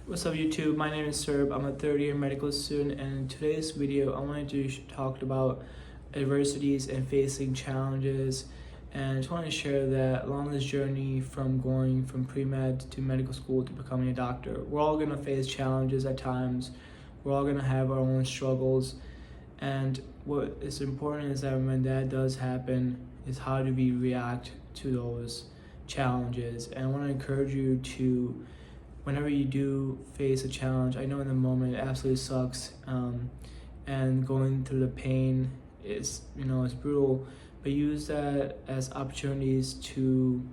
What's up YouTube? My name is Serb. I'm a third year medical student, and in today's video I wanted to talk about adversities and facing challenges, and I just wanted to share that along this journey from going from pre-med to medical school to becoming a doctor, we're all going to face challenges at times. We're all going to have our own struggles, and what is important is that when that does happen is how do we react to those challenges. And I want to encourage you to, whenever you do face a challenge, I know in the moment it absolutely sucks, and going through the pain is, it's brutal, but use that as opportunities to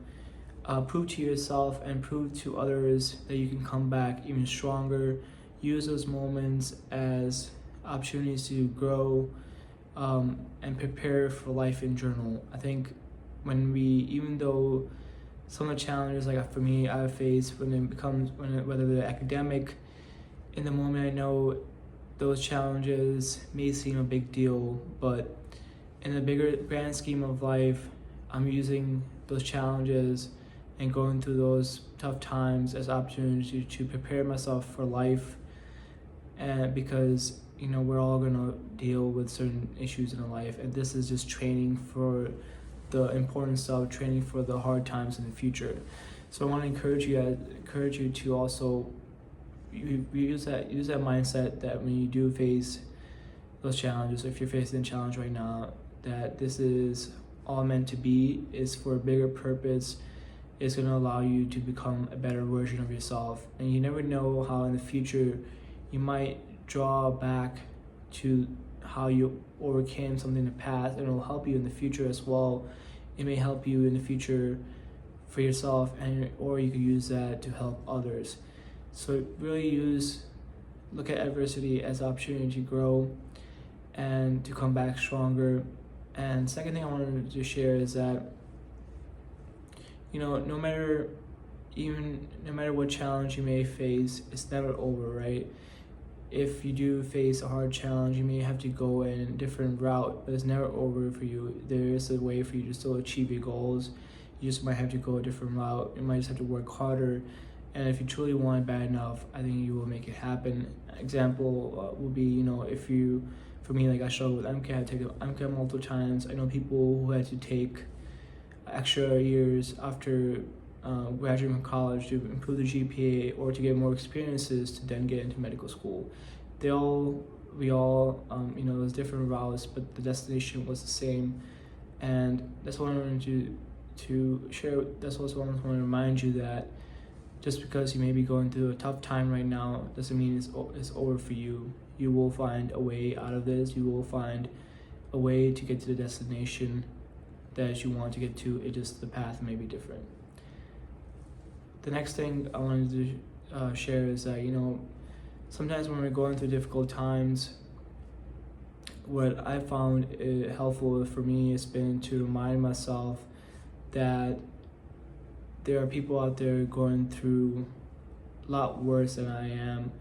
prove to yourself and prove to others that you can come back even stronger. Use those moments as opportunities to grow and prepare for life in general. I think even though some of the challenges, like for me, I've faced whether they're academic, in the moment I know those challenges may seem a big deal, but in the bigger grand scheme of life, I'm using those challenges and going through those tough times as opportunity to prepare myself for life. And because we're all gonna deal with certain issues in our life, and this is just training for the important stuff, training for the hard times in the future. So I want to encourage you to also use that mindset that when you do face those challenges, if you're facing a challenge right now, that this is all meant to be, is for a bigger purpose. It's going to allow you to become a better version of yourself, and you never know how in the future you might draw back to how you overcame something in the past, and it'll help you in the future as well. It may help you in the future for yourself, or you could use that to help others. So really look at adversity as an opportunity to grow and to come back stronger. And second thing I wanted to share is that no matter what challenge you may face, it's never over, right? If you do face a hard challenge, you may have to go in a different route, but it's never over for you. There is a way for you to still achieve your goals. You just might have to go a different route. You might just have to work harder. And if you truly want it bad enough, I think you will make it happen. Example would be, for me, like I struggled with MCAT. I take MCAT multiple times. I know people who had to take extra years after graduating from college to improve the GPA or to get more experiences to then get into medical school. We all, there's different routes, but the destination was the same. And that's what I wanted to share. That's also what I want to remind you, that just because you may be going through a tough time right now doesn't mean it's over for you. You will find a way out of this. You will find a way to get to the destination that you want to get to. It just, the path may be different. The next thing I wanted to share is that, sometimes when we're going through difficult times, what I found helpful for me has been to remind myself that there are people out there going through a lot worse than I am.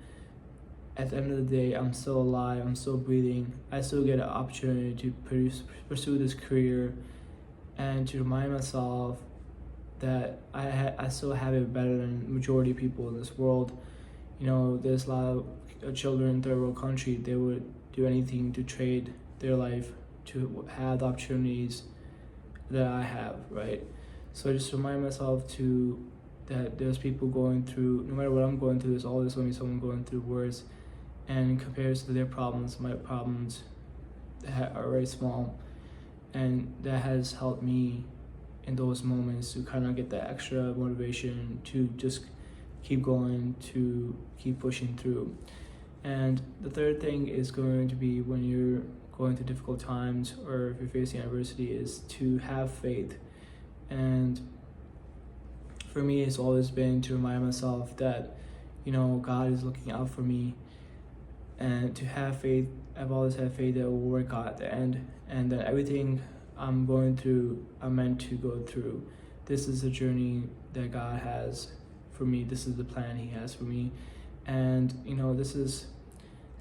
At the end of the day, I'm still alive, I'm still breathing. I still get an opportunity to pursue this career, and to remind myself that I still have it better than the majority of people in this world. There's a lot of children in third world country. They would do anything to trade their life to have the opportunities that I have, right? So I just remind myself that there's people going through, no matter what I'm going through, there's always going to be someone going through worse. And in comparison to their problems, my problems are very small. And that has helped me in those moments to kind of get that extra motivation to just keep going, to keep pushing through. And the third thing is going to be, when you're going through difficult times or if you're facing adversity, is to have faith. And for me, it's always been to remind myself that, God is looking out for me, and to have faith. I've always had faith that it will work out at the end, and that everything I'm going through, I'm meant to go through. This is the journey that God has for me. This is the plan He has for me. And, this is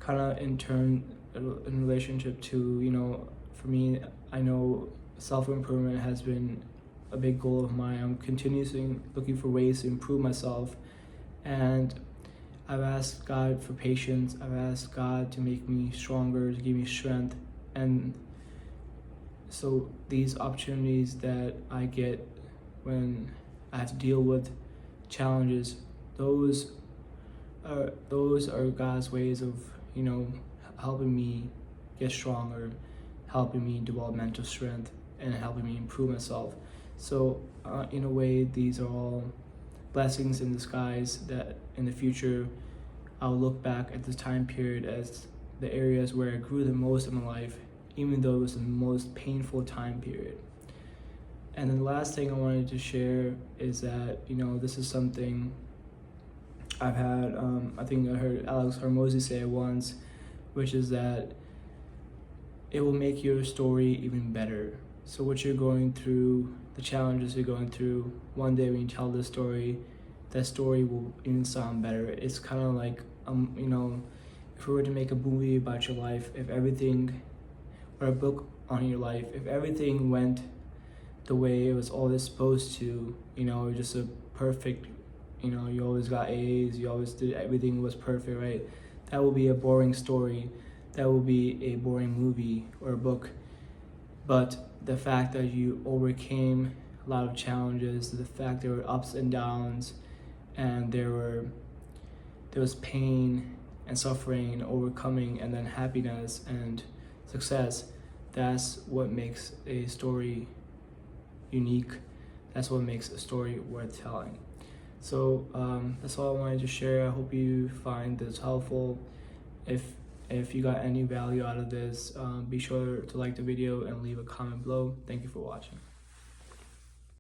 kind of in relationship to, for me, I know self-improvement has been a big goal of mine. I'm continuously looking for ways to improve myself. And I've asked God for patience. I've asked God to make me stronger, to give me strength. And so these opportunities that I get when I have to deal with challenges, those are God's ways of, helping me get stronger, helping me develop mental strength, and helping me improve myself. So in a way, these are all blessings in disguise that in the future I'll look back at this time period as the areas where I grew the most in my life, even though it was the most painful time period. And then the last thing I wanted to share is that, this is something I've had, I think I heard Alex Hormozy say it once, which is that it will make your story even better. So what you're going through, the challenges you're going through, one day when you tell this story, that story will even sound better. It's kind of like, if we were to make a movie about your life, if everything, or a book on your life, if everything went the way it was always supposed to, just a perfect, you always got A's, you always did, everything was perfect, right? That will be a boring story. That will be a boring movie or a book. But the fact that you overcame a lot of challenges, the fact there were ups and downs, and there was pain and suffering and overcoming, and then happiness and success, that's what makes a story unique. That's what makes a story worth telling. So that's all I wanted to share. I hope you find this helpful. If you got any value out of this, be sure to like the video and leave a comment below. Thank you for watching.